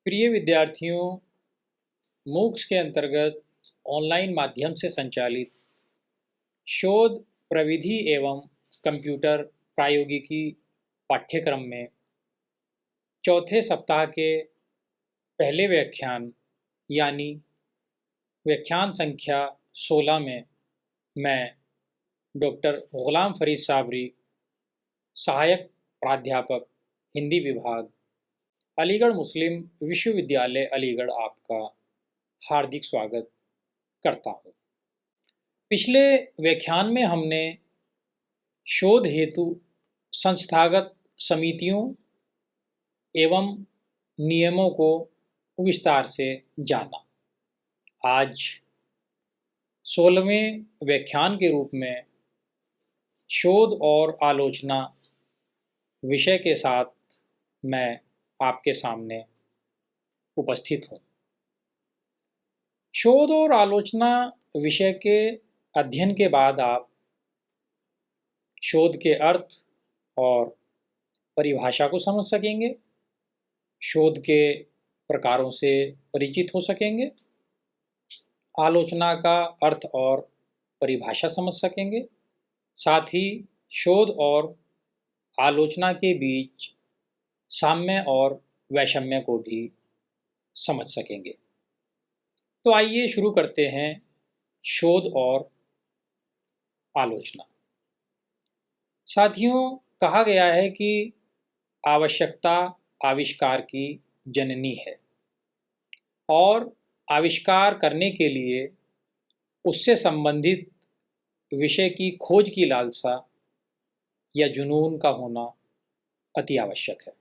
प्रिय विद्यार्थियों, मूक्स के अंतर्गत ऑनलाइन माध्यम से संचालित शोध प्रविधि एवं कंप्यूटर प्रौद्योगिकी पाठ्यक्रम में चौथे सप्ताह के पहले व्याख्यान यानी व्याख्यान संख्या 16 में मैं डॉक्टर गुलाम फरीद साबरी, सहायक प्राध्यापक हिंदी विभाग, अलीगढ़ मुस्लिम विश्वविद्यालय अलीगढ़ आपका हार्दिक स्वागत करता हूँ। पिछले व्याख्यान में हमने शोध हेतु संस्थागत समितियों एवं नियमों को विस्तार से जाना। आज 16वें व्याख्यान के रूप में शोध और आलोचना विषय के साथ मैं आपके सामने उपस्थित हूँ। शोध और आलोचना विषय के अध्ययन के बाद आप शोध के अर्थ और परिभाषा को समझ सकेंगे, शोध के प्रकारों से परिचित हो सकेंगे, आलोचना का अर्थ और परिभाषा समझ सकेंगे, साथ ही शोध और आलोचना के बीच साम्य और वैषम्य को भी समझ सकेंगे। तो आइए शुरू करते हैं शोध और आलोचना। साथियों, कहा गया है कि आवश्यकता आविष्कार की जननी है और आविष्कार करने के लिए उससे संबंधित विषय की खोज की लालसा या जुनून का होना अति आवश्यक है।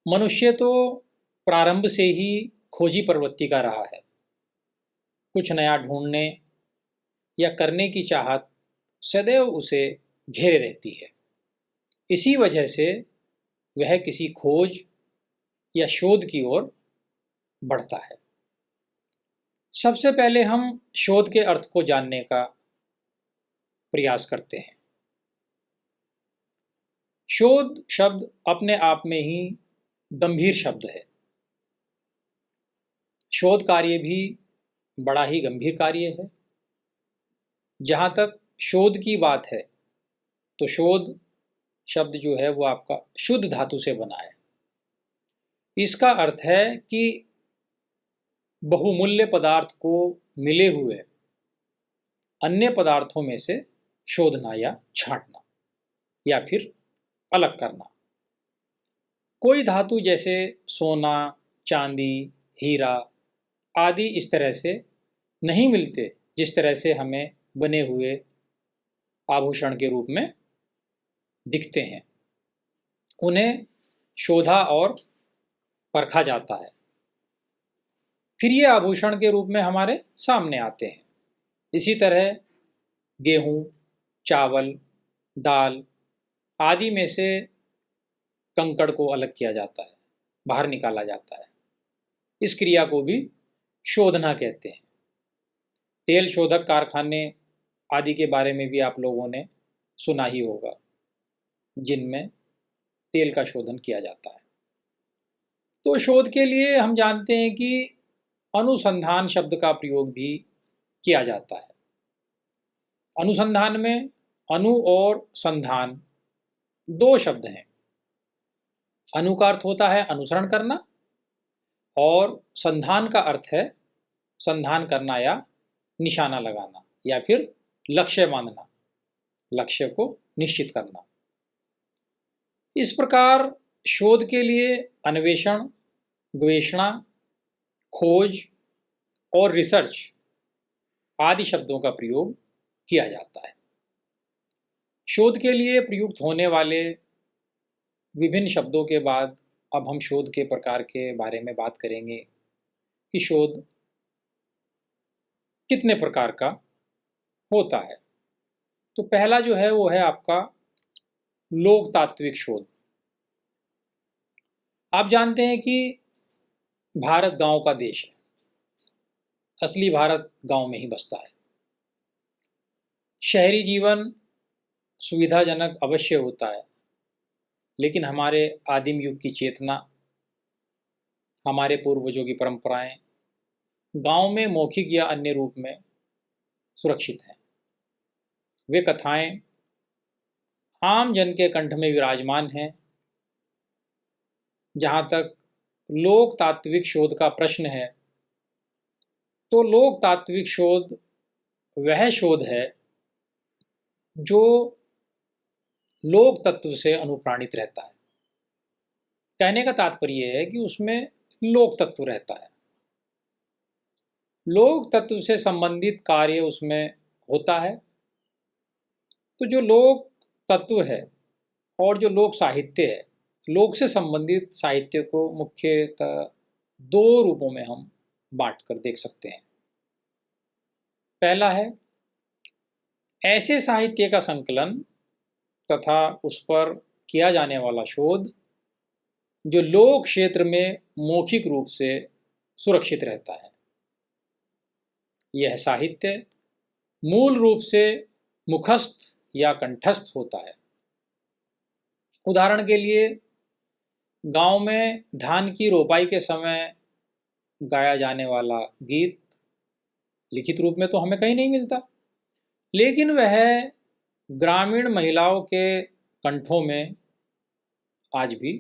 मनुष्य तो प्रारंभ से ही खोजी प्रवृत्ति का रहा है। कुछ नया ढूंढने या करने की चाहत सदैव उसे घेरे रहती है। इसी वजह से वह किसी खोज या शोध की ओर बढ़ता है। सबसे पहले हम शोध के अर्थ को जानने का प्रयास करते हैं। शोध शब्द अपने आप में ही गंभीर शब्द है। शोध कार्य भी बड़ा ही गंभीर कार्य है। जहाँ तक शोध की बात है तो शोध शब्द जो है वो आपका शुद्ध धातु से बना है। इसका अर्थ है कि बहुमूल्य पदार्थ को मिले हुए अन्य पदार्थों में से शोधना या छांटना या फिर अलग करना। कोई धातु जैसे सोना, चांदी, हीरा आदि इस तरह से नहीं मिलते जिस तरह से हमें बने हुए आभूषण के रूप में दिखते हैं। उन्हें शोधा और परखा जाता है, फिर ये आभूषण के रूप में हमारे सामने आते हैं। इसी तरह गेहूं, चावल, दाल आदि में से कंकड़ को अलग किया जाता है, बाहर निकाला जाता है। इस क्रिया को भी शोधना कहते हैं। तेल शोधक कारखाने आदि के बारे में भी आप लोगों ने सुना ही होगा, जिनमें तेल का शोधन किया जाता है। तो शोध के लिए हम जानते हैं कि अनुसंधान शब्द का प्रयोग भी किया जाता है। अनुसंधान में अनु और संधान दो शब्द हैं। अनु का अर्थ होता है अनुसरण करना और संधान का अर्थ है संधान करना या निशाना लगाना या फिर लक्ष्य बांधना, लक्ष्य को निश्चित करना। इस प्रकार शोध के लिए अन्वेषण, गवेषणा, खोज और रिसर्च आदि शब्दों का प्रयोग किया जाता है। शोध के लिए प्रयुक्त होने वाले विभिन्न शब्दों के बाद अब हम शोध के प्रकार के बारे में बात करेंगे कि शोध कितने प्रकार का होता है। तो पहला जो है वो है आपका लोकतात्विक शोध। आप जानते हैं कि भारत गांव का देश है। असली भारत गांव में ही बसता है। शहरी जीवन सुविधाजनक अवश्य होता है, लेकिन हमारे आदिम युग की चेतना हमारे पूर्वजों की परंपराएं गांव में मौखिक या अन्य रूप में सुरक्षित हैं। वे कथाएं आम जन के कंठ में विराजमान हैं। जहाँ तक लोक तात्विक शोध का प्रश्न है, तो लोक तात्विक शोध वह शोध है जो लोक तत्व से अनुप्राणित रहता है। कहने का तात्पर्य है कि उसमें लोक तत्व रहता है, लोक तत्व से संबंधित कार्य उसमें होता है। तो जो लोक तत्व है और जो लोक साहित्य है, लोक से संबंधित साहित्य को मुख्यतः दो रूपों में हम बांट कर देख सकते हैं। पहला है ऐसे साहित्य का संकलन तथा उस पर किया जाने वाला शोध जो लोक क्षेत्र में मौखिक रूप से सुरक्षित रहता है। यह साहित्य मूल रूप से मुखस्थ या कंठस्थ होता है। उदाहरण के लिए, गांव में धान की रोपाई के समय गाया जाने वाला गीत लिखित रूप में तो हमें कहीं नहीं मिलता, लेकिन वह ग्रामीण महिलाओं के कंठों में आज भी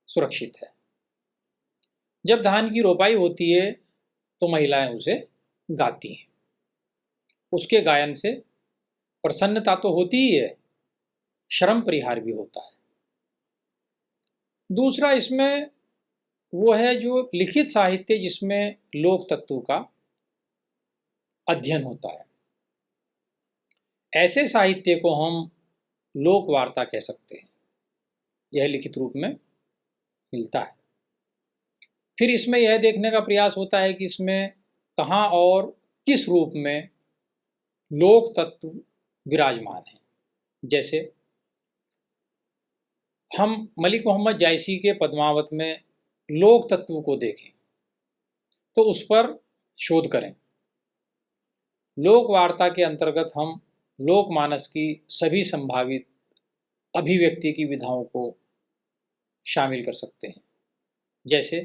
सुरक्षित है। जब धान की रोपाई होती है तो महिलाएं उसे गाती हैं। उसके गायन से प्रसन्नता तो होती ही है, श्रम परिहार भी होता है। दूसरा इसमें वो है जो लिखित साहित्य जिसमें लोक तत्व का अध्ययन होता है। ऐसे साहित्य को हम लोक वार्ता कह सकते हैं। यह लिखित रूप में मिलता है। फिर इसमें यह देखने का प्रयास होता है कि इसमें कहाँ और किस रूप में लोक तत्व विराजमान है। जैसे हम मलिक मोहम्मद जायसी के पद्मावत में लोक तत्व को देखें तो उस पर शोध करें। लोक वार्ता के अंतर्गत हम लोकमानस की सभी संभावित अभिव्यक्ति की विधाओं को शामिल कर सकते हैं। जैसे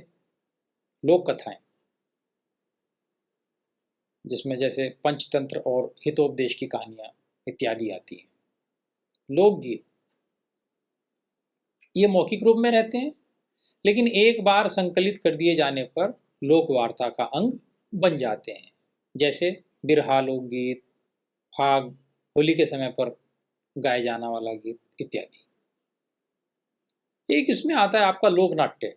लोक कथाएं, जिसमें जैसे पंचतंत्र और हितोपदेश की कहानियां इत्यादि आती हैं। लोकगीत ये मौखिक रूप में रहते हैं, लेकिन एक बार संकलित कर दिए जाने पर लोक वार्ता का अंग बन जाते हैं। जैसे बिरहा लोकगीत, फाग, होली के समय पर गाया जाने वाला गीत इत्यादि। एक इसमें आता है आपका लोक नाट्य,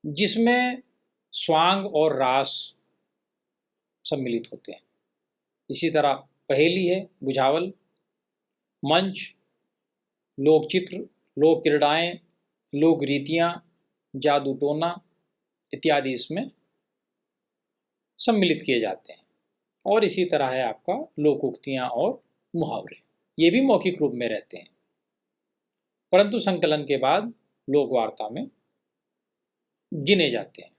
जिसमें स्वांग और रास सम्मिलित होते हैं। इसी तरह पहेली है, बुझावल, मंच, लोकचित्र, लोक क्रीड़ाएँ, लोक रीतियाँ, जादू टोना इत्यादि इसमें सम्मिलित किए जाते हैं। और इसी तरह है आपका लोकोक्तियाँ और मुहावरे, ये भी मौखिक रूप में रहते हैं, परंतु संकलन के बाद लोक वार्ता में गिने जाते हैं।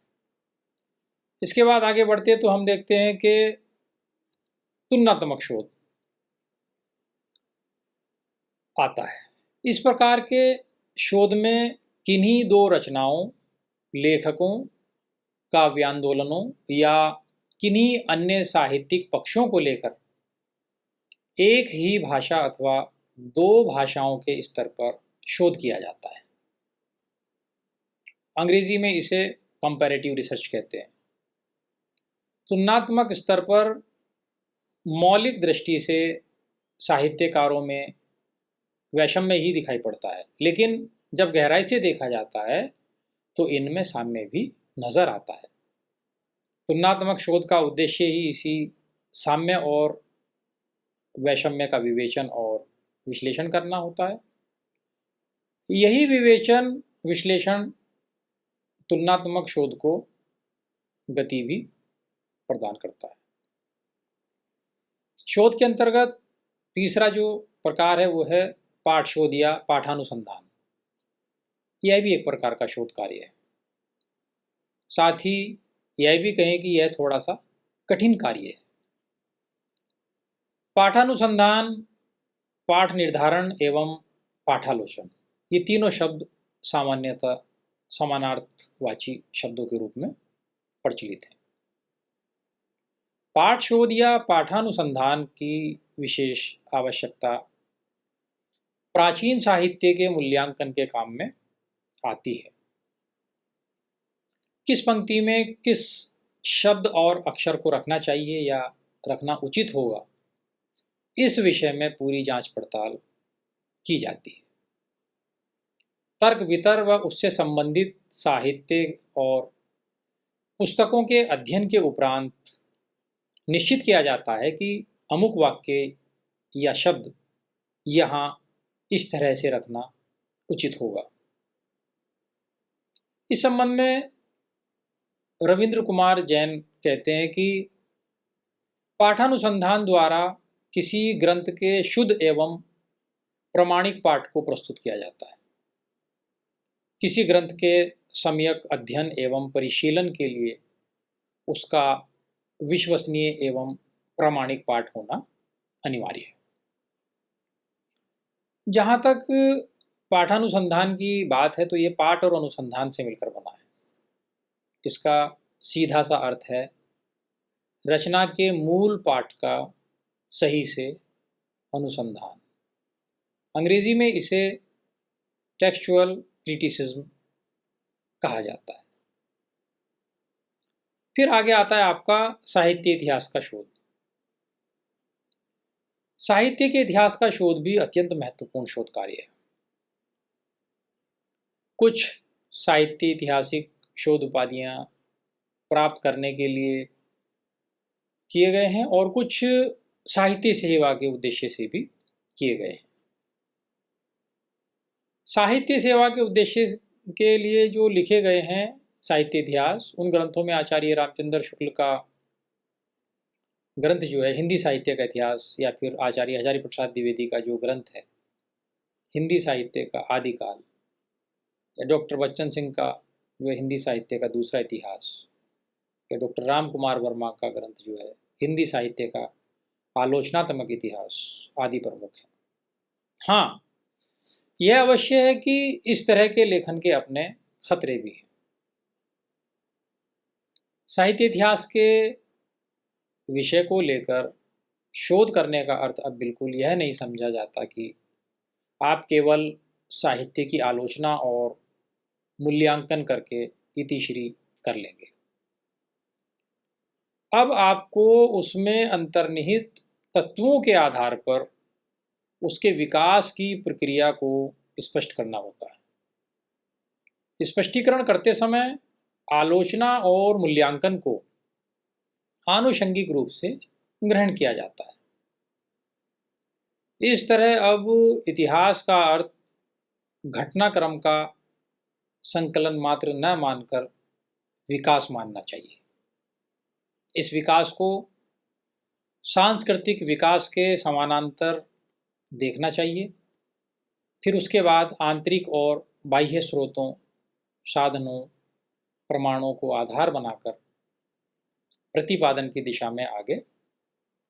इसके बाद आगे बढ़ते तो हम देखते हैं कि तुलनात्मक शोध आता है। इस प्रकार के शोध में किन्हीं दो रचनाओं, लेखकों, काव्यांदोलनों या किन्हीं अन्य साहित्यिक पक्षों को लेकर एक ही भाषा अथवा दो भाषाओं के स्तर पर शोध किया जाता है। अंग्रेजी में इसे कंपैरेटिव रिसर्च कहते हैं। तुलनात्मक स्तर पर मौलिक दृष्टि से साहित्यकारों में वैषम्य ही दिखाई पड़ता है, लेकिन जब गहराई से देखा जाता है तो इनमें साम्य भी नज़र आता है। तुलनात्मक शोध का उद्देश्य ही इसी साम्य और वैषम्य का विवेचन और विश्लेषण करना होता है। यही विवेचन विश्लेषण तुलनात्मक शोध को गति भी प्रदान करता है। शोध के अंतर्गत तीसरा जो प्रकार है वो है पाठ शोध या पाठानुसंधान। यह भी एक प्रकार का शोध कार्य है। साथ ही यह भी कहें कि यह थोड़ा सा कठिन कार्य है। पाठानुसंधान, पाठ निर्धारण एवं पाठालोचन, ये तीनों शब्द सामान्यतः समानार्थवाची शब्दों के रूप में प्रचलित है। पाठ शोध या पाठानुसंधान की विशेष आवश्यकता प्राचीन साहित्य के मूल्यांकन के काम में आती है। किस पंक्ति में किस शब्द और अक्षर को रखना चाहिए या रखना उचित होगा, इस विषय में पूरी जांच पड़ताल की जाती है। तर्क वितर्क व उससे संबंधित साहित्य और पुस्तकों के अध्ययन के उपरांत निश्चित किया जाता है कि अमुक वाक्य या शब्द यहाँ इस तरह से रखना उचित होगा। इस संबंध में रविंद्र कुमार जैन कहते हैं कि पाठानुसंधान द्वारा किसी ग्रंथ के शुद्ध एवं प्रामाणिक पाठ को प्रस्तुत किया जाता है। किसी ग्रंथ के सम्यक अध्ययन एवं परिशीलन के लिए उसका विश्वसनीय एवं प्रामाणिक पाठ होना अनिवार्य है। जहाँ तक पाठानुसंधान की बात है तो ये पाठ और अनुसंधान से मिलकर बना है। इसका सीधा सा अर्थ है रचना के मूल पाठ का सही से अनुसंधान। अंग्रेजी में इसे टेक्सचुअल क्रिटिसिज्म कहा जाता है। फिर आगे आता है आपका साहित्य इतिहास का शोध। साहित्य के इतिहास का शोध भी अत्यंत महत्वपूर्ण शोध कार्य है। कुछ साहित्य ऐतिहासिक शोध उपाधियां प्राप्त करने के लिए किए गए हैं और कुछ साहित्य सेवा के उद्देश्य से भी किए गए हैं। साहित्य सेवा के उद्देश्य के लिए जो लिखे गए हैं साहित्य इतिहास, उन ग्रंथों में आचार्य रामचंद्र शुक्ल का ग्रंथ जो है हिंदी साहित्य का इतिहास, या फिर आचार्य हजारी प्रसाद द्विवेदी का जो ग्रंथ है हिंदी साहित्य का आदिकाल, या डॉक्टर बच्चन सिंह का जो है हिंदी साहित्य का दूसरा इतिहास, या डॉक्टर राम कुमार वर्मा का ग्रंथ जो है हिंदी साहित्य का आलोचनात्मक इतिहास आदि प्रमुख है। हाँ, यह अवश्य है कि इस तरह के लेखन के अपने खतरे भी हैं। साहित्य इतिहास के विषय को लेकर शोध करने का अर्थ अब बिल्कुल यह नहीं समझा जाता कि आप केवल साहित्य की आलोचना और मूल्यांकन करके इतिश्री कर लेंगे। अब आपको उसमें अंतर्निहित तत्वों के आधार पर उसके विकास की प्रक्रिया को स्पष्ट करना होता है। स्पष्टीकरण करते समय आलोचना और मूल्यांकन को आनुषंगिक रूप से ग्रहण किया जाता है। इस तरह अब इतिहास का अर्थ घटनाक्रम का संकलन मात्र न मानकर विकास मानना चाहिए। इस विकास को सांस्कृतिक विकास के समानांतर देखना चाहिए। फिर उसके बाद आंतरिक और बाह्य स्रोतों, साधनों, प्रमाणों को आधार बनाकर प्रतिपादन की दिशा में आगे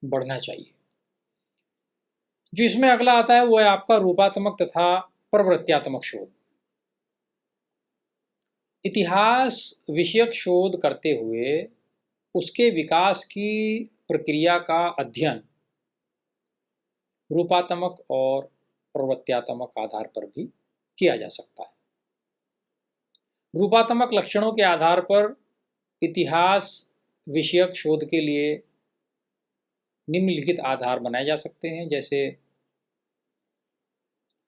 बढ़ना चाहिए। जो इसमें अगला आता है वो है आपका रूपात्मक तथा प्रवृत्त्यात्मक शोध। इतिहास विषयक शोध करते हुए उसके विकास की प्रक्रिया का अध्ययन रूपात्मक और प्रवृत्त्यात्मक आधार पर भी किया जा सकता है। रूपात्मक लक्षणों के आधार पर इतिहास विषयक शोध के लिए निम्नलिखित आधार बनाए जा सकते हैं। जैसे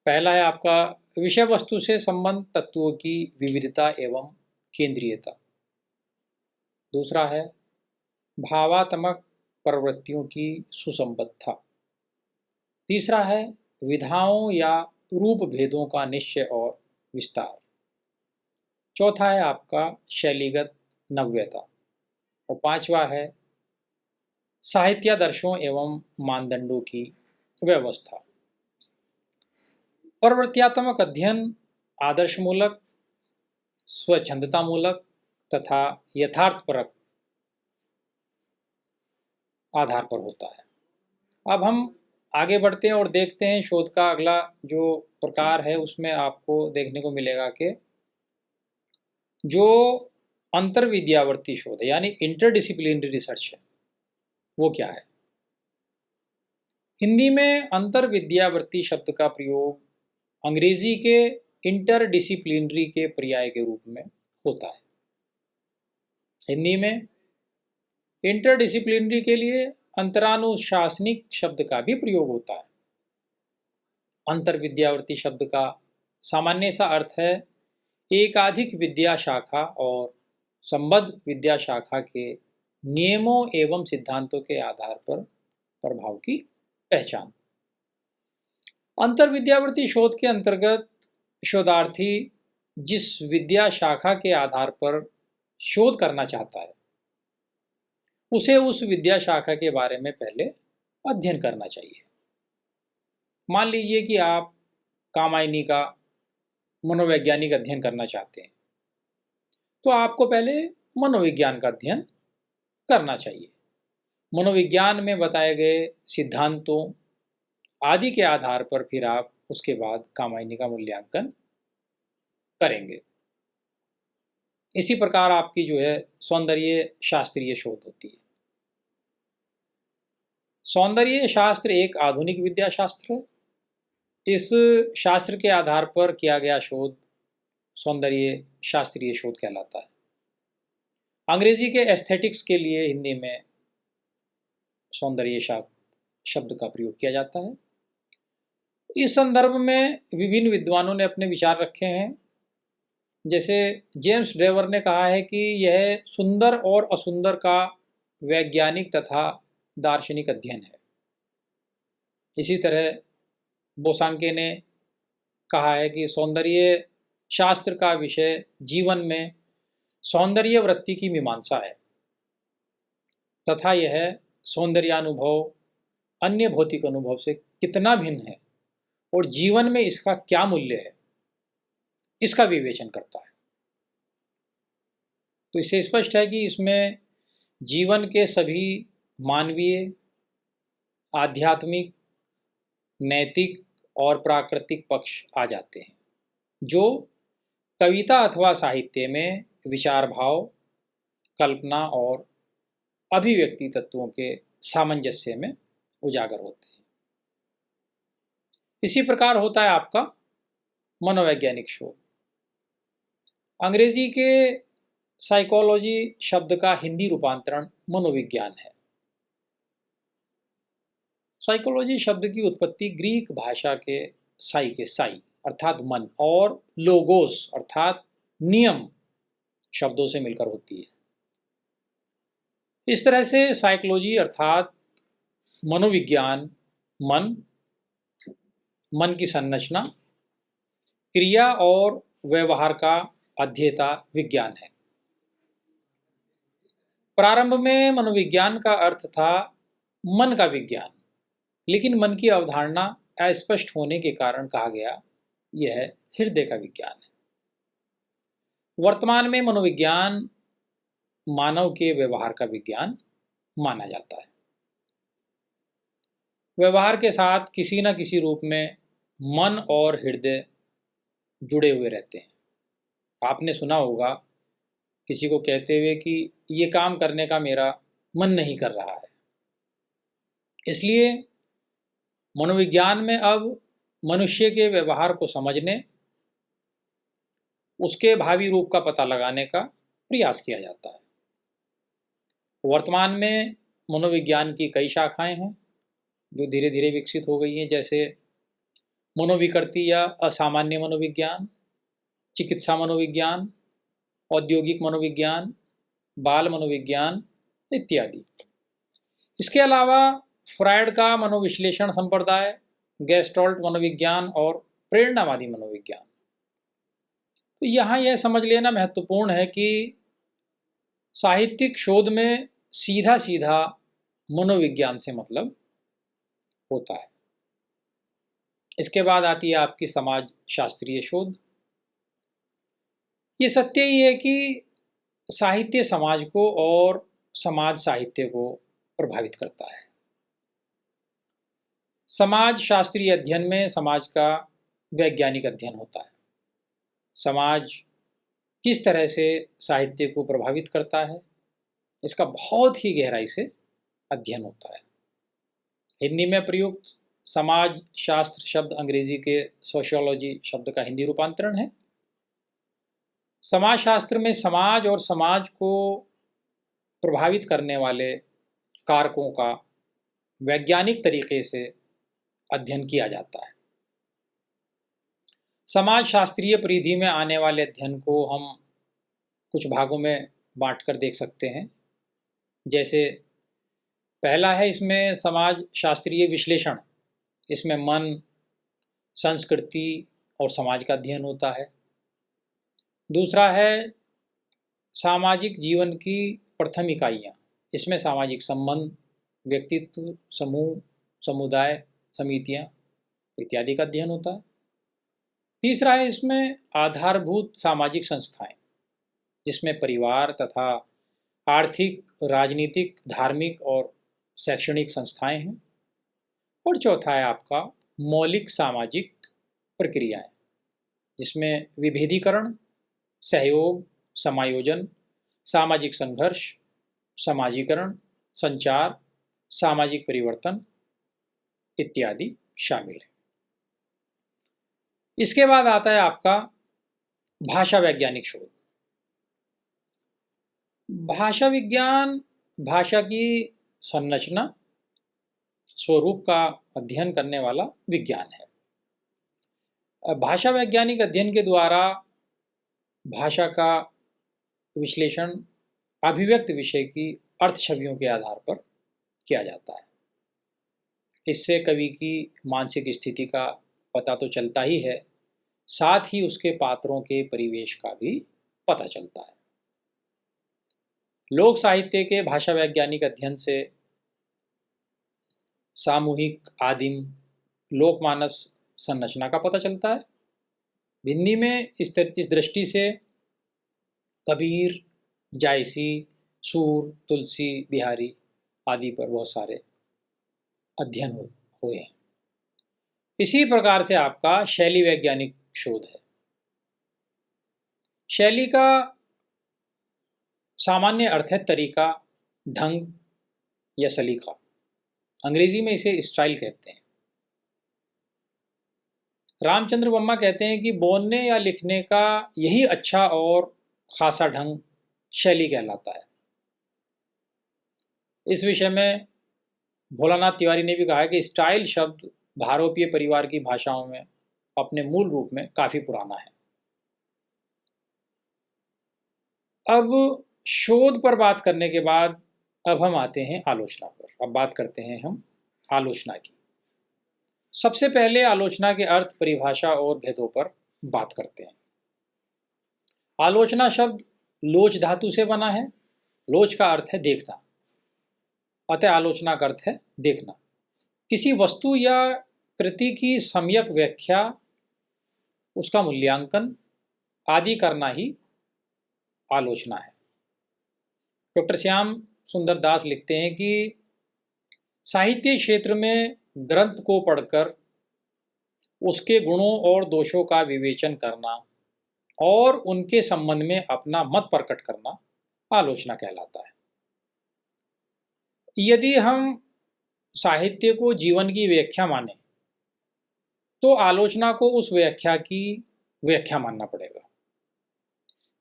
पहला है आपका विषय वस्तु से संबंध तत्वों की विविधता एवं केंद्रीयता। दूसरा है भावात्मक प्रवृत्तियों की सुसंबद्धता। तीसरा है विधाओं या रूप भेदों का निश्चय और विस्तार। चौथा है आपका शैलीगत नव्यता। और पांचवा है साहित्यादर्शों एवं मानदंडों की व्यवस्था। प्रवृत्त्यात्मक अध्ययन आदर्शमूलक, स्वच्छंदतामूलक तथा यथार्थपरक आधार पर होता है। अब हम आगे बढ़ते हैं और देखते हैं शोध का अगला जो प्रकार है उसमें आपको देखने को मिलेगा कि जो अंतर्विद्यावर्ती शोध है यानी इंटरडिसिप्लिनरी रिसर्च है वो क्या है? हिंदी में अंतर्विद्यावर्ती शब्द का प्रयोग अंग्रेजी के इंटरडिसिप्लिनरी के पर्याय के रूप में होता है। हिंदी में इंटरडिसिप्लिनरी के लिए अंतरानुशासनिक शब्द का भी प्रयोग होता है। अंतर्विद्यावर्ती शब्द का सामान्य सा अर्थ है एकाधिक विद्या शाखा और संबद्ध विद्या शाखा के नियमों एवं सिद्धांतों के आधार पर प्रभाव की पहचान। अंतर्विद्यावर्ती शोध के अंतर्गत शोधार्थी जिस विद्या शाखा के आधार पर शोध करना चाहता है उसे उस विद्या शाखा के बारे में पहले अध्ययन करना चाहिए। मान लीजिए कि आप कामायनी का मनोवैज्ञानिक अध्ययन करना चाहते हैं तो आपको पहले मनोविज्ञान का अध्ययन करना चाहिए। मनोविज्ञान में बताए गए सिद्धांतों आदि के आधार पर फिर आप उसके बाद कामायनी का मूल्यांकन करेंगे। इसी प्रकार आपकी जो है सौंदर्य शास्त्रीय शोध होती है। सौंदर्य शास्त्र एक आधुनिक विद्या शास्त्र है। इस शास्त्र के आधार पर किया गया शोध सौंदर्य शास्त्रीय शोध कहलाता है। अंग्रेजी के एस्थेटिक्स के लिए हिंदी में सौंदर्य शास्त्र शब्द का प्रयोग किया जाता है। इस संदर्भ में विभिन्न विद्वानों ने अपने विचार रखे हैं। जैसे जेम्स ड्रेवर ने कहा है कि यह सुंदर और असुंदर का वैज्ञानिक तथा दार्शनिक अध्ययन है। इसी तरह बोसांके ने कहा है कि सौंदर्य शास्त्र का विषय जीवन में सौंदर्य वृत्ति की मीमांसा है तथा यह सौंदर्यानुभव अन्य भौतिक अनुभव से कितना भिन्न है और जीवन में इसका क्या मूल्य है इसका विवेचन करता है। तो इससे स्पष्ट है कि इसमें जीवन के सभी मानवीय, आध्यात्मिक, नैतिक और प्राकृतिक पक्ष आ जाते हैं जो कविता अथवा साहित्य में विचार भाव, कल्पना और अभिव्यक्ति तत्वों के सामंजस्य में उजागर होते हैं। इसी प्रकार होता है आपका मनोवैज्ञानिक शोध। अंग्रेजी के साइकोलॉजी शब्द का हिंदी रूपांतरण मनोविज्ञान है। साइकोलॉजी शब्द की उत्पत्ति ग्रीक भाषा के साई अर्थात मन और लोगोस अर्थात नियम शब्दों से मिलकर होती है। इस तरह से साइकोलॉजी अर्थात मनोविज्ञान मन की संरचना, क्रिया और व्यवहार का अध्येता विज्ञान है। प्रारंभ में मनोविज्ञान का अर्थ था मन का विज्ञान, लेकिन मन की अवधारणा अस्पष्ट होने के कारण कहा गया यह हृदय का विज्ञान है। वर्तमान में मनोविज्ञान मानव के व्यवहार का विज्ञान माना जाता है। व्यवहार के साथ किसी न किसी रूप में मन और हृदय जुड़े हुए रहते हैं। आपने सुना होगा किसी को कहते हुए कि ये काम करने का मेरा मन नहीं कर रहा है। इसलिए मनोविज्ञान में अब मनुष्य के व्यवहार को समझने, उसके भावी रूप का पता लगाने का प्रयास किया जाता है। वर्तमान में मनोविज्ञान की कई शाखाएं हैं जो धीरे धीरे विकसित हो गई हैं, जैसे मनोविकृति या असामान्य मनोविज्ञान, चिकित्सा मनोविज्ञान, औद्योगिक मनोविज्ञान, बाल मनोविज्ञान इत्यादि। इसके अलावा फ्रायड का मनोविश्लेषण संप्रदाय, गेस्टॉल्ट मनोविज्ञान और प्रेरणावादी मनोविज्ञान। तो यहाँ यह समझ लेना महत्वपूर्ण है कि साहित्यिक शोध में सीधा सीधा मनोविज्ञान से मतलब होता है। इसके बाद आती है आपकी समाज शास्त्रीय शोध। ये सत्य ही है कि साहित्य समाज को और समाज साहित्य को प्रभावित करता है। समाज शास्त्रीय अध्ययन में समाज का वैज्ञानिक अध्ययन होता है। समाज किस तरह से साहित्य को प्रभावित करता है, इसका बहुत ही गहराई से अध्ययन होता है। हिंदी में प्रयुक्त समाज शास्त्र शब्द अंग्रेजी के सोशियोलॉजी शब्द का हिंदी रूपांतरण है। समाजशास्त्र में समाज और समाज को प्रभावित करने वाले कारकों का वैज्ञानिक तरीके से अध्ययन किया जाता है। समाजशास्त्रीय परिधि में आने वाले अध्ययन को हम कुछ भागों में बांटकर देख सकते हैं। जैसे पहला है इसमें समाज शास्त्रीय विश्लेषण। इसमें मन, संस्कृति और समाज का अध्ययन होता है। दूसरा है सामाजिक जीवन की प्रथम इकाइयाँ। इसमें सामाजिक संबंध, व्यक्तित्व, समूह, समुदाय, समितियाँ इत्यादि का अध्ययन होता है। तीसरा है इसमें आधारभूत सामाजिक संस्थाएं, जिसमें परिवार तथा आर्थिक, राजनीतिक, धार्मिक और शैक्षणिक संस्थाएं हैं। और चौथा है आपका मौलिक सामाजिक प्रक्रियाएं, जिसमें विभेदीकरण, सहयोग, समायोजन, सामाजिक संघर्ष, समाजीकरण, संचार, सामाजिक परिवर्तन इत्यादि शामिल है। इसके बाद आता है आपका भाषा वैज्ञानिक शोध। भाषा विज्ञान भाषा की संरचना, स्वरूप का अध्ययन करने वाला विज्ञान है। भाषा वैज्ञानिक अध्ययन के द्वारा भाषा का विश्लेषण अभिव्यक्त विषय की अर्थ छवियों के आधार पर किया जाता है। इससे कवि की मानसिक स्थिति का पता तो चलता ही है, साथ ही उसके पात्रों के परिवेश का भी पता चलता है। लोक साहित्य के भाषा वैज्ञानिक अध्ययन से सामूहिक, आदिम, लोकमानस संरचना का पता चलता है। हिंदी में इस दृष्टि से कबीर, जायसी, सूर, तुलसी, बिहारी आदि पर बहुत सारे अध्ययन हुए हैं। इसी प्रकार से आपका शैली वैज्ञानिक शोध है। शैली का सामान्य अर्थ है तरीका, ढंग या सलीका। अंग्रेजी में इसे स्टाइल कहते हैं। रामचंद्र वर्मा कहते हैं कि बोलने या लिखने का यही अच्छा और खासा ढंग शैली कहलाता है। इस विषय में भोलानाथ तिवारी ने भी कहा है कि स्टाइल शब्द भारोपीय परिवार की भाषाओं में अपने मूल रूप में काफ़ी पुराना है। अब शोध पर बात करने के बाद अब हम आते हैं आलोचना पर। अब बात करते हैं हम आलोचना की। सबसे पहले आलोचना के अर्थ, परिभाषा और भेदों पर बात करते हैं। आलोचना शब्द लोच धातु से बना है। लोच का अर्थ है देखना, अतः आलोचना का अर्थ है देखना। किसी वस्तु या कृति की सम्यक व्याख्या, उसका मूल्यांकन आदि करना ही आलोचना है। डॉक्टर श्याम सुंदर दास लिखते हैं कि साहित्य क्षेत्र में ग्रंथ को पढ़कर उसके गुणों और दोषों का विवेचन करना और उनके संबंध में अपना मत प्रकट करना आलोचना कहलाता है। यदि हम साहित्य को जीवन की व्याख्या माने तो आलोचना को उस व्याख्या की व्याख्या मानना पड़ेगा।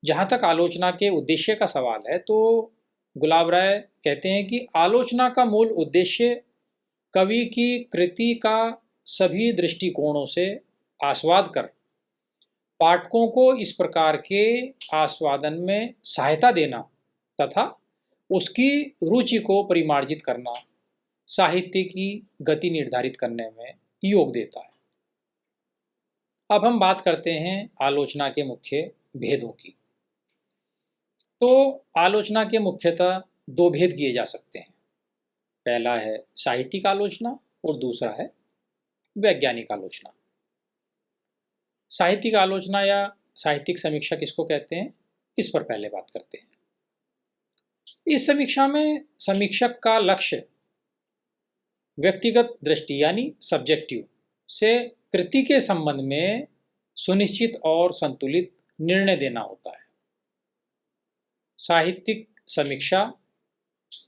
जहाँ तक आलोचना के उद्देश्य का सवाल है तो गुलाब राय कहते हैं कि आलोचना का मूल उद्देश्य कवि की कृति का सभी दृष्टिकोणों से आस्वाद कर पाठकों को इस प्रकार के आस्वादन में सहायता देना तथा उसकी रुचि को परिमार्जित करना, साहित्य की गति निर्धारित करने में योग देता है। अब हम बात करते हैं आलोचना के मुख्य भेदों की। तो आलोचना के मुख्यतः दो भेद किए जा सकते हैं। पहला है साहित्यिक आलोचना और दूसरा है वैज्ञानिक आलोचना। साहित्यिक आलोचना या साहित्यिक समीक्षा किसको कहते हैं, इस पर पहले बात करते हैं। इस समीक्षा में समीक्षक का लक्ष्य व्यक्तिगत दृष्टि यानी सब्जेक्टिव से कृति के संबंध में सुनिश्चित और संतुलित निर्णय देना होता है। साहित्यिक समीक्षा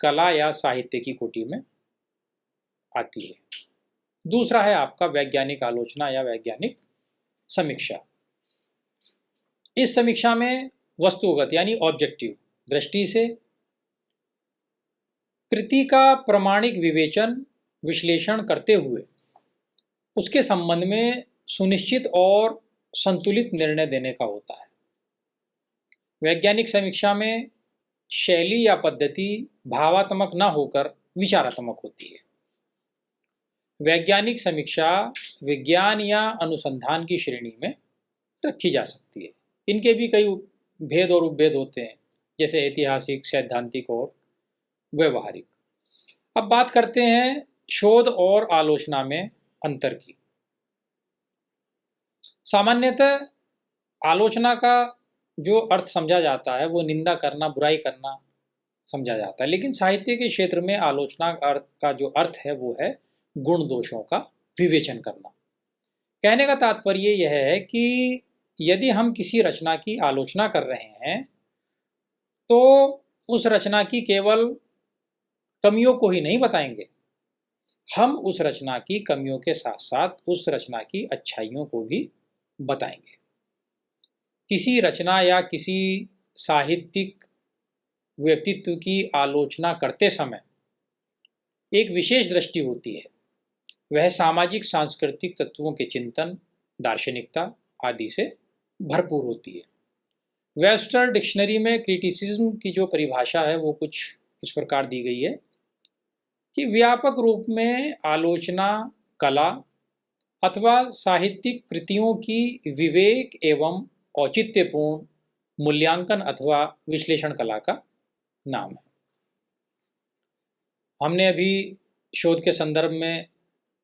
कला या साहित्य की कोटि में आती है। दूसरा है आपका वैज्ञानिक आलोचना या वैज्ञानिक समीक्षा। इस समीक्षा में वस्तुगत यानी ऑब्जेक्टिव दृष्टि से कृति का प्रामाणिक विवेचन विश्लेषण करते हुए उसके संबंध में सुनिश्चित और संतुलित निर्णय देने का होता है। वैज्ञानिक समीक्षा में शैली या पद्धति भावात्मक न होकर विचारात्मक होती है। वैज्ञानिक समीक्षा विज्ञान या अनुसंधान की श्रेणी में रखी जा सकती है। इनके भी कई भेद और उपभेद होते हैं, जैसे ऐतिहासिक, सैद्धांतिक और व्यवहारिक। अब बात करते हैं शोध और आलोचना में अंतर की। सामान्यतः आलोचना का जो अर्थ समझा जाता है वो निंदा करना, बुराई करना समझा जाता है, लेकिन साहित्य के क्षेत्र में आलोचना का जो अर्थ है वो है गुण दोषों का विवेचन करना। कहने का तात्पर्य यह है कि यदि हम किसी रचना की आलोचना कर रहे हैं तो उस रचना की केवल कमियों को ही नहीं बताएंगे, हम उस रचना की कमियों के साथ साथ उस रचना की अच्छाइयों को भी बताएंगे। किसी रचना या किसी साहित्यिक व्यक्तित्व की आलोचना करते समय एक विशेष दृष्टि होती है, वह सामाजिक सांस्कृतिक तत्वों के चिंतन, दार्शनिकता आदि से भरपूर होती है। वेबस्टर डिक्शनरी में क्रिटिसिज्म की जो परिभाषा है वो कुछ इस प्रकार दी गई है कि व्यापक रूप में आलोचना कला अथवा साहित्यिक कृतियों की विवेक एवं औचित्यपूर्ण मूल्यांकन अथवा विश्लेषण कला का नाम है। हमने अभी शोध के संदर्भ में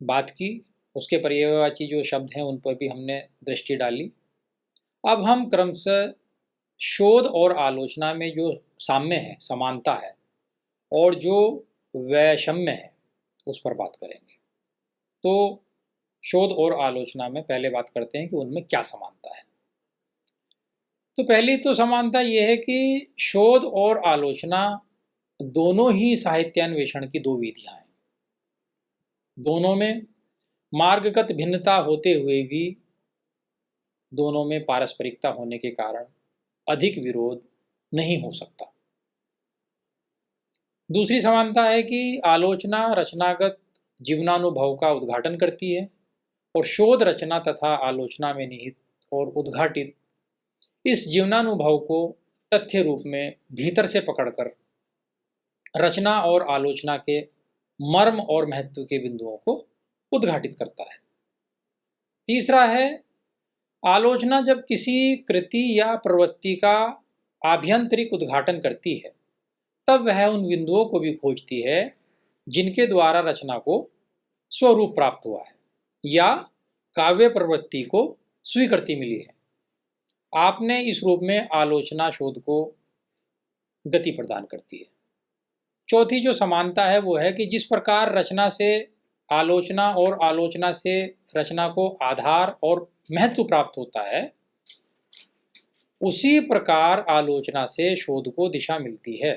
बात की, उसके पर्यायवाची जो शब्द हैं उन पर भी हमने दृष्टि डाली। अब हम क्रमशः शोध और आलोचना में जो साम्य है, समानता है, और जो वैषम्य है उस पर बात करेंगे। तो शोध और आलोचना में पहले बात करते हैं कि उनमें क्या समानता है। तो पहली तो समानता ये है कि शोध और आलोचना दोनों ही साहित्यान्वेषण की दो विधियां हैं। दोनों में मार्गगत भिन्नता होते हुए भी दोनों में पारस्परिकता होने के कारण अधिक विरोध नहीं हो सकता। दूसरी समानता है कि आलोचना रचनागत जीवनानुभव का उद्घाटन करती है और शोध रचना तथा आलोचना में निहित और उद्घाटित इस जीवनानुभव को तथ्य रूप में भीतर से पकड़कर रचना और आलोचना के मर्म और महत्व के बिंदुओं को उद्घाटित करता है। तीसरा है आलोचना जब किसी कृति या प्रवृत्ति का आभ्यंतरिक उद्घाटन करती है तब वह उन बिंदुओं को भी खोजती है जिनके द्वारा रचना को स्वरूप प्राप्त हुआ है या काव्य प्रवृत्ति को स्वीकृति मिली है। आपने इस रूप में आलोचना शोध को गति प्रदान करती है। चौथी जो समानता है वो है कि जिस प्रकार रचना से आलोचना और आलोचना से रचना को आधार और महत्व प्राप्त होता है, उसी प्रकार आलोचना से शोध को दिशा मिलती है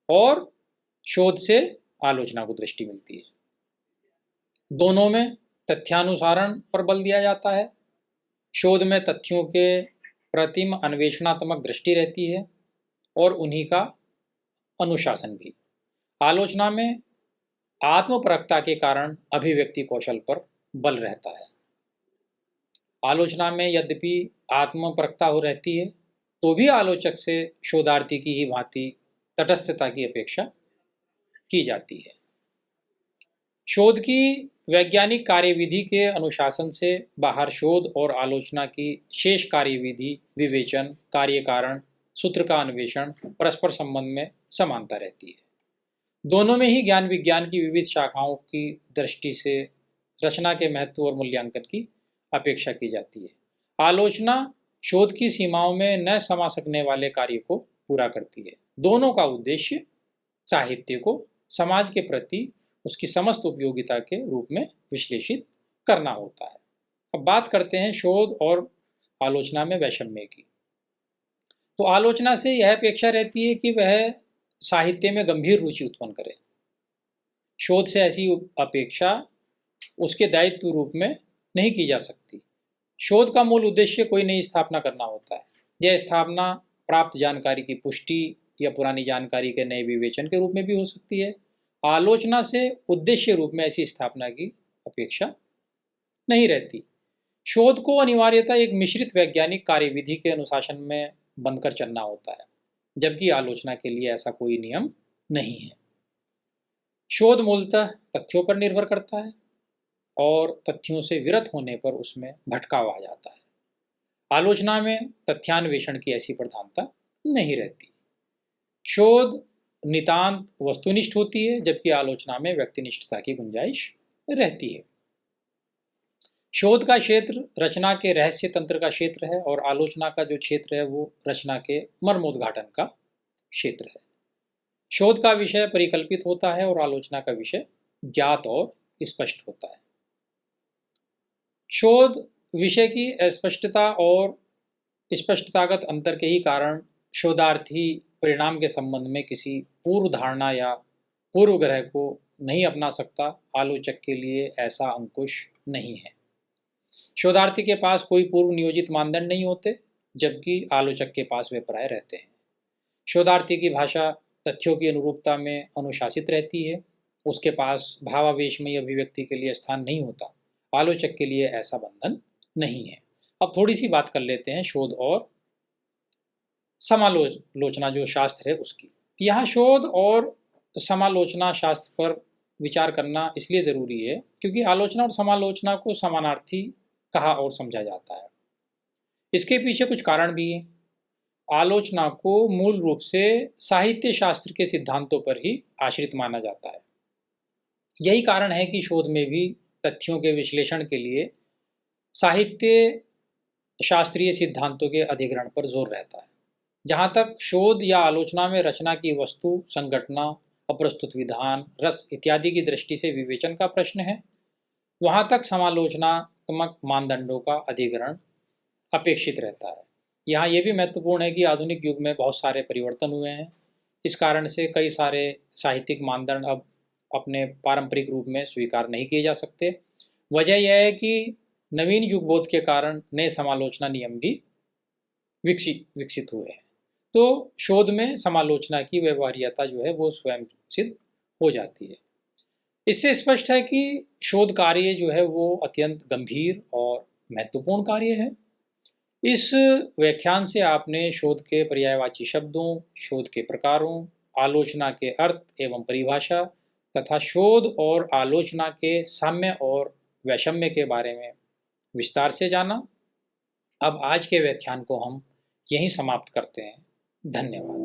और शोध से आलोचना को दृष्टि मिलती है। दोनों में तथ्यानुसारण पर बल दिया जाता है। शोध में तथ्यों के प्रतिम अन्वेषणात्मक दृष्टि रहती है और उन्हीं का अनुशासन भी। आलोचना में आत्मपरकता के कारण अभिव्यक्ति कौशल पर बल रहता है। आलोचना में यद्यपि आत्मपरकता हो रहती है तो भी आलोचक से शोधार्थी की ही भांति तटस्थता की अपेक्षा की जाती है। शोध की वैज्ञानिक कार्यविधि के अनुशासन से बाहर शोध और आलोचना की शेष कार्यविधि, विवेचन, कार्य कारण, सूत्र का अन्वेषण, परस्पर संबंध में समानता रहती है। दोनों में ही ज्ञान विज्ञान की विविध शाखाओं की दृष्टि से रचना के महत्व और मूल्यांकन की अपेक्षा की जाती है। आलोचना शोध की सीमाओं में न समा सकने वाले कार्य को पूरा करती है। दोनों का उद्देश्य साहित्य को समाज के प्रति उसकी समस्त उपयोगिता के रूप में विश्लेषित करना होता है। अब बात करते हैं शोध और आलोचना में वैषम्य की। तो आलोचना से यह अपेक्षा रहती है कि वह साहित्य में गंभीर रुचि उत्पन्न करे। शोध से ऐसी अपेक्षा उसके दायित्व रूप में नहीं की जा सकती। शोध का मूल उद्देश्य कोई नई स्थापना करना होता है। यह स्थापना प्राप्त जानकारी की पुष्टि या पुरानी जानकारी के नए विवेचन के रूप में भी हो सकती है। आलोचना से उद्देश्य रूप में ऐसी स्थापना की अपेक्षा नहीं रहती। शोध को अनिवार्यतः एक मिश्रित वैज्ञानिक कार्यविधि के अनुशासन में बंधकर चलना होता है, जबकि आलोचना के लिए ऐसा कोई नियम नहीं है। शोध मूलतः तथ्यों पर निर्भर करता है और तथ्यों से विरत होने पर उसमें भटकाव आ जाता है। आलोचना में तथ्यान्वेषण की ऐसी प्रधानता नहीं रहती। शोध नितांत वस्तुनिष्ठ होती है, जबकि आलोचना में व्यक्तिनिष्ठता की गुंजाइश रहती है। शोध का क्षेत्र रचना के रहस्य तंत्र का क्षेत्र है और आलोचना का जो क्षेत्र है वो रचना के मर्मोद्घाटन का क्षेत्र है। शोध का विषय परिकल्पित होता है और आलोचना का विषय ज्ञात और स्पष्ट होता है। शोध विषय की अस्पष्टता और स्पष्टतागत अंतर के ही कारण शोधार्थी परिणाम के संबंध में किसी पूर्व धारणा या पूर्व ग्रह को नहीं अपना सकता। आलोचक के लिए ऐसा अंकुश नहीं है। शोधार्थी के पास कोई पूर्व नियोजित मानदंड नहीं होते, जबकि आलोचक के पास वे प्राय रहते हैं। शोधार्थी की भाषा तथ्यों की अनुरूपता में अनुशासित रहती है। उसके पास भावावेशमयी अभिव्यक्ति के लिए स्थान नहीं होता। आलोचक के लिए ऐसा बंधन नहीं है। अब थोड़ी सी बात कर लेते हैं शोध और समालोचना जो शास्त्र है उसकी। यहाँ शोध और समालोचना शास्त्र पर विचार करना इसलिए ज़रूरी है क्योंकि आलोचना और समालोचना को समानार्थी कहा और समझा जाता है। इसके पीछे कुछ कारण भी हैं। आलोचना को मूल रूप से साहित्य शास्त्र के सिद्धांतों पर ही आश्रित माना जाता है। यही कारण है कि शोध में भी तथ्यों के विश्लेषण के लिए साहित्य शास्त्रीय सिद्धांतों के अधिग्रहण पर जोर रहता है। जहाँ तक शोध या आलोचना में रचना की वस्तु, संघटना, अप्रस्तुत विधान, रस इत्यादि की दृष्टि से विवेचन का प्रश्न है, वहाँ तक समालोचनात्मक मानदंडों का अधिग्रहण अपेक्षित रहता है। यहाँ ये भी महत्वपूर्ण है कि आधुनिक युग में बहुत सारे परिवर्तन हुए हैं। इस कारण से कई सारे साहित्यिक मानदंड अब अपने पारंपरिक रूप में स्वीकार नहीं किए जा सकते। वजह यह है कि नवीन युगबोध के कारण नए समालोचना नियम भी विकसित हुए हैं। तो शोध में समालोचना की व्यवहार्यता जो है वो स्वयं सिद्ध हो जाती है। इससे स्पष्ट है कि शोध कार्य जो है वो अत्यंत गंभीर और महत्वपूर्ण कार्य है। इस व्याख्यान से आपने शोध के पर्यायवाची शब्दों, शोध के प्रकारों, आलोचना के अर्थ एवं परिभाषा तथा शोध और आलोचना के साम्य और वैषम्य के बारे में विस्तार से जाना। अब आज के व्याख्यान को हम यहीं समाप्त करते हैं। धन्यवाद।